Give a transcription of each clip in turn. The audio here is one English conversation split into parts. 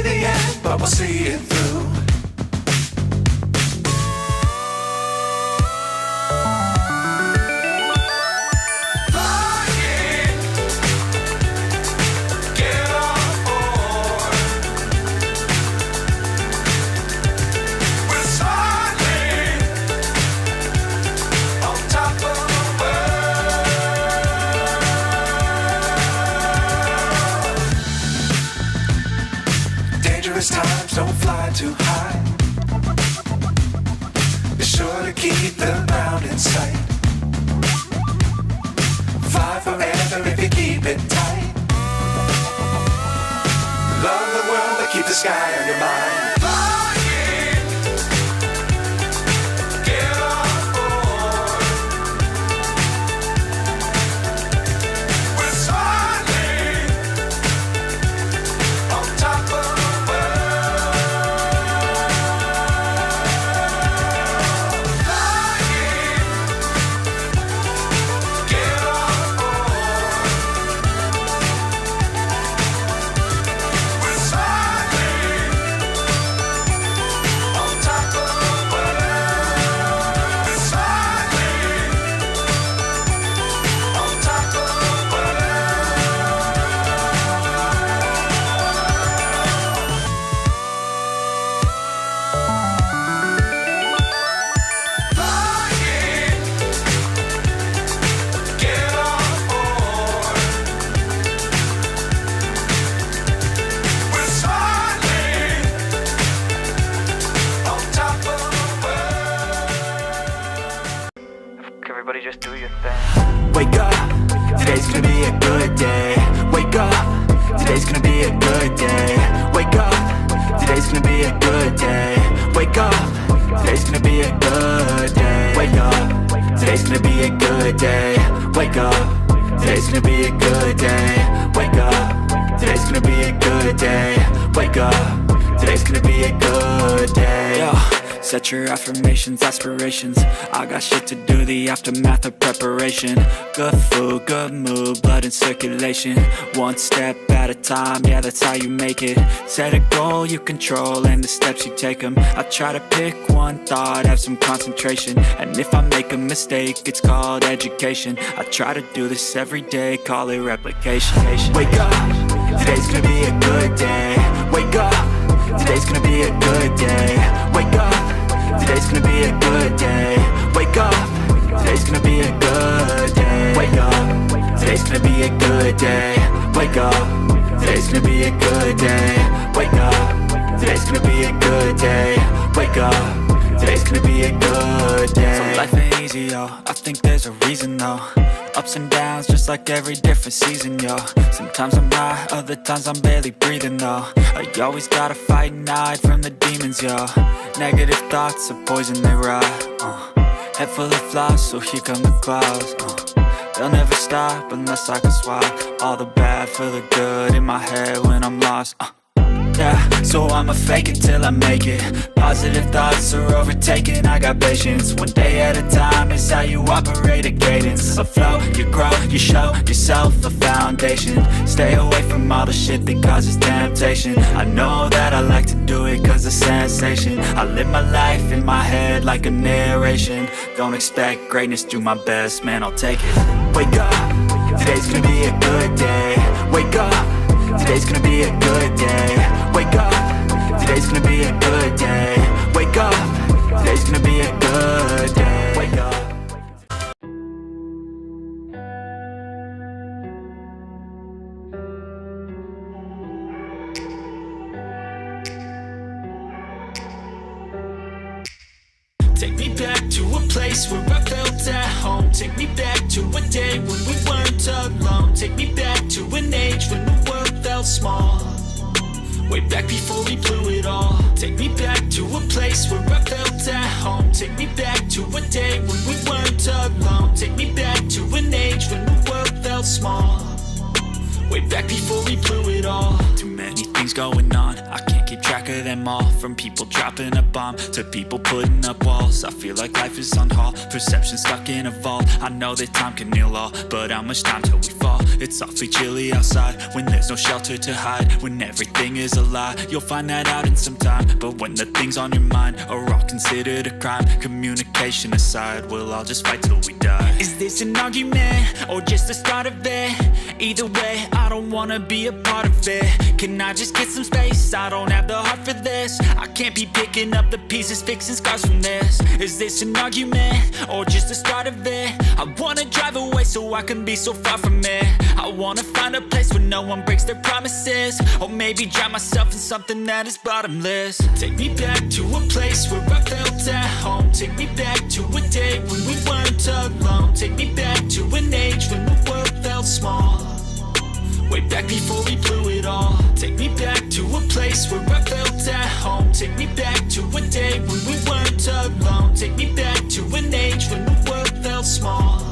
be the end, but we'll see it through. Times don't fly too high. Be sure to keep the ground in sight. Fly forever if you keep it tight. Love the world but keep the sky on your mind. Everybody just do your thing. Wake up, today's gonna be a good day. Wake up, today's gonna be a good day. Wake up, today's gonna be a good day. Wake up, today's gonna be a good day. Wake up, today's gonna be a good day. Wake up, today's gonna be a good day. Wake up, today's gonna be a good day. Wake up, today's gonna be a good day. Yeah. Set your affirmations, aspirations. I got shit to do, the aftermath of preparation. Good food, good mood, blood in circulation. One step at a time, yeah, that's how you make it. Set a goal you control and the steps you take them. I try to pick one thought, have some concentration. And if I make a mistake, it's called education. I try to do this every day, call it replication. Wake up, today's gonna be a good day. Wake up, today's gonna be a good day. Wake up, today's gonna be a good day. Wake up, today's gonna be a good day. Wake up, today's gonna be a good day. Wake up, today's gonna be a good day. Wake up, today's gonna be a good day. Wake up, today's gonna be a good day. So life ain't easy, yo, I think there's a reason though. Ups and downs, just like every different season, yo. Sometimes I'm high, other times I'm barely breathing, though. I always gotta fight and hide from the demons, yo. Negative thoughts are poison, they rot. Head full of flies, so here come the clouds. They'll never stop unless I can swap all the bad for the good in my head when I'm lost. Yeah, so I'ma fake it till I make it. Positive thoughts are overtaken, I got patience. One day at a time is how you operate a cadence. A flow, you grow, you show yourself a foundation. Stay away from all the shit that causes temptation. I know that I like to do it cause it's sensation. I live my life in my head like a narration. Don't expect greatness, do my best, man, I'll take it. Wake up, today's gonna be a good day. Wake up, today's gonna be a good day. Wake up, today's gonna be a good day. Wake up, today's gonna be a good day. Wake up. Take me back to a place where I felt at home. Take me back to a day when we weren't alone. Take me back to an age when the world felt small. Way back before we blew it all. Take me back to a place where I felt at home. Take me back to a day when we weren't alone. Take me back to an age when the world felt small. Way back before we blew it all. Too many things going on, I can't keep track of them all. From people dropping a bomb to people putting up walls. I feel like life is on hold, perception stuck in a vault. I know that time can heal all, but how much time till we fall? It's awfully chilly outside when there's no shelter to hide. When everything is a lie, you'll find that out in some time. But when the things on your mind are all considered a crime, communication aside, we'll all just fight till we die. Is this an argument or just the start of it? Either way, I don't wanna be a part of it. Can I just get some space? I don't have the heart for this. I can't be picking up the pieces, fixing scars from this. Is this an argument or just the start of it? I wanna drive away so I can be so far from it. I wanna find a place where no one breaks their promises, or maybe drown myself in something that is bottomless. Take me back to a place where I felt at home. Take me back to a day when we weren't alone. Take me back to an age when the world felt small, way back before we blew it all. Take me back to a place where I felt at home. Take me back to a day when we weren't alone. Take me back to an age when the world felt small,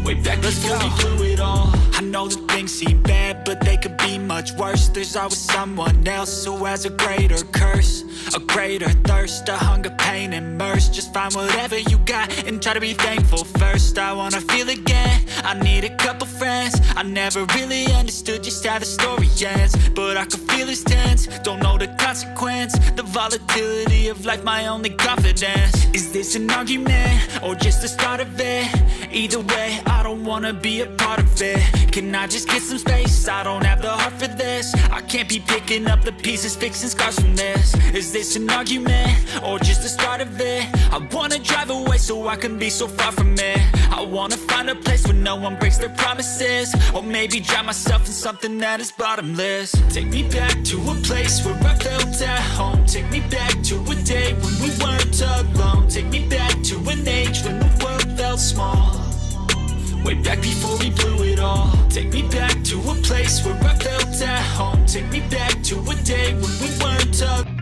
way back before we blew it all. I know that things seem bad, but they could be much worse. There's always someone else who has a greater curse, a greater thirst, a hunger, pain, and mercy. Just find whatever you got and try to be thankful first. I wanna feel again, I need a couple friends. I never really understood just how the story ends, but I can feel it's tense, don't know the consequence. The volatility of life, my only confidence. Is this an argument or just the start of it? Either way, I don't wanna be a part of it. Can I just get some space? I don't have the heart for this. I can't be picking up the pieces, fixing scars from this. Is this an argument or just the start of it? I wanna drive away so I can be so far from it. I wanna find a place where no one breaks their promises, or maybe drown myself in something that is bottomless. Take me back to a place where I felt at home. Take me back to a day when we weren't alone. Take me back to an age when the world felt small, way back before we blew it all. Take me back to a place where I felt at home. Take me back to a day when we weren't alone.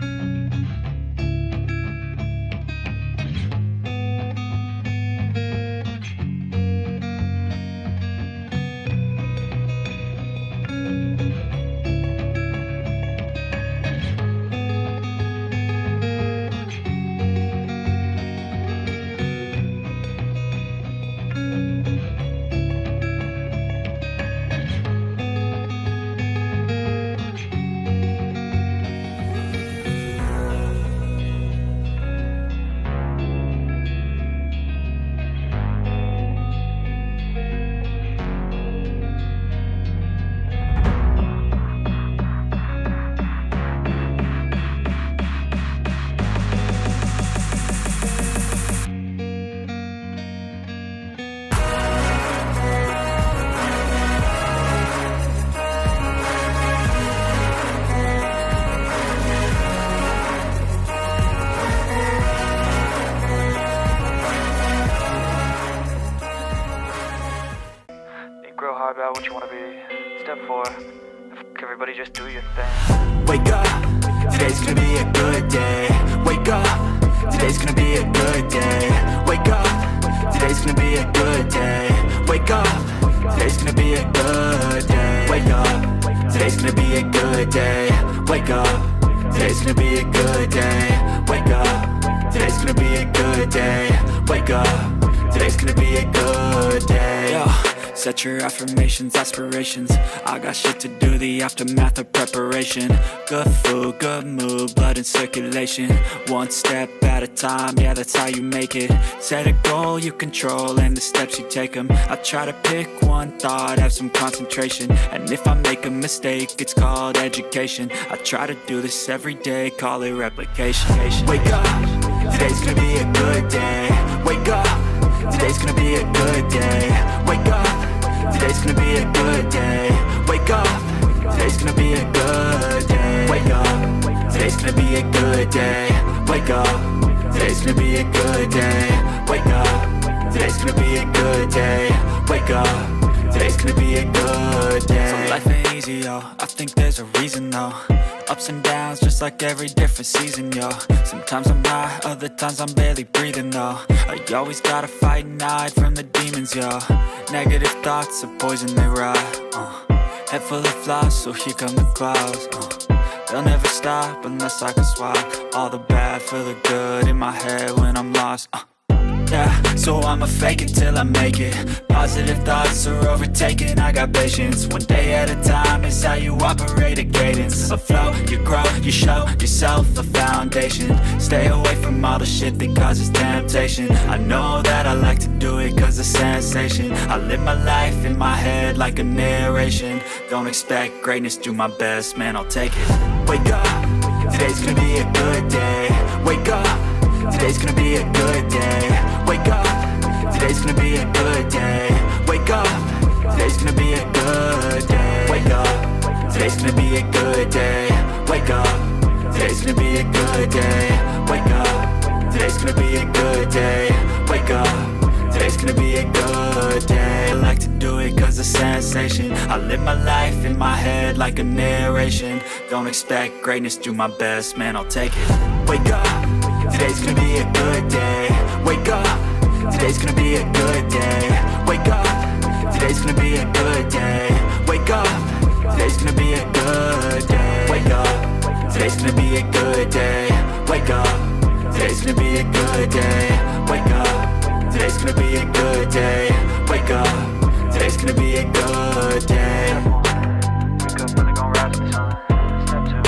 Grow hard about what you want to be. Step 4, everybody just do your thing. Wake up, today's gonna be a good day. Wake up, today's gonna be a good day. Wake up, today's gonna be a good day. Wake up, today's gonna be a good day. Wake up, today's gonna be a good day. Wake up, today's gonna be a good day. Wake up, today's gonna be a good day. Wake up, today's gonna be a good day. Yo. Set your affirmations, aspirations. I got shit to do, the aftermath of preparation. Good food, good mood, blood in circulation. One step at a time, yeah, that's how you make it. Set a goal you control and the steps you take them. I try to pick one thought, have some concentration. And if I make a mistake, it's called education. I try to do this every day, call it replication. Wake up, today's gonna be a good day. Wake up, today's gonna be a good day. Wake up, today's gonna be a good day. Wake up, today's gonna be a good day. Wake up, today's gonna be a good day. Wake up, today's gonna be a good day. Wake up, today's gonna be a good day. Wake up, today's gonna be a good day. So life ain't easy, yo, I think there's a reason though. Ups and downs, just like every different season, yo. Sometimes I'm high, other times I'm barely breathing, though. I always gotta fight and hide from the demons, yo. Negative thoughts are poison, they ride, Head full of flies, so here come the clouds, They'll never stop unless I can swap all the bad for the good in my head when I'm lost, Yeah, so I'ma fake it till I make it. Positive thoughts are overtaken, I got patience. One day at a time is how you operate a cadence. A flow, you grow, you show yourself a foundation. Stay away from all the shit that causes temptation. I know that I like to do it cause it's sensation. I live my life in my head like a narration. Don't expect greatness, do my best, man, I'll take it. Wake up, today's gonna be a good day. Wake up, today's gonna be a good day. Wake up, today's gonna be a good day. Wake up, today's gonna be a good day. Wake up, today's gonna be a good day. Wake up, today's gonna be a good day. Wake up, today's gonna be a good day. Wake up, today's gonna be a good day. I like to do it cause it's sensation. I live my life in my head like a narration. Don't expect greatness, do my best, man, I'll take it. Wake up, today's gonna be a good day. Wake up, today's gonna be a good day. Wake up, today's gonna be a good day. Wake up, today's gonna be a good day. Wake up, today's gonna be a good day. Wake up, today's gonna be a good day. Wake up, today's gonna be a good day. Wake up, today's gonna be a good day. Wake up, really gonna rise with the sun. Step two.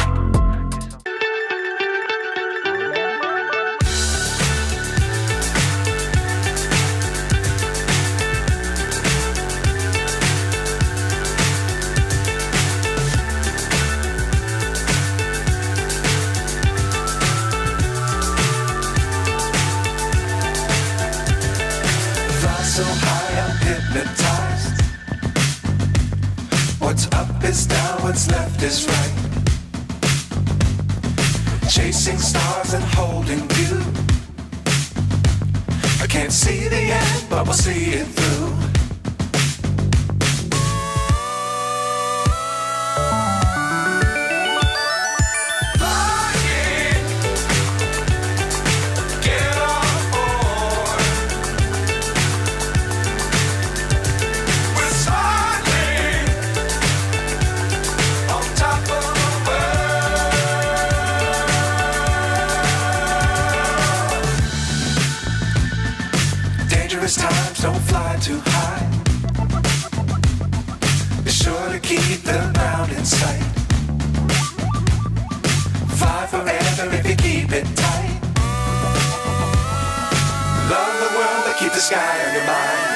Fly so high, I'm hypnotized. What's up is down, what's left is right. Chasing stars and holding you. I can't see the end, but we'll see it through. Flying, get on board. We're soaring on top of the world. Dangerous times, don't fly too high. Be sure to keep the ground in sight. Fly forever if you keep it tight. Love the world, but keep the sky on your mind.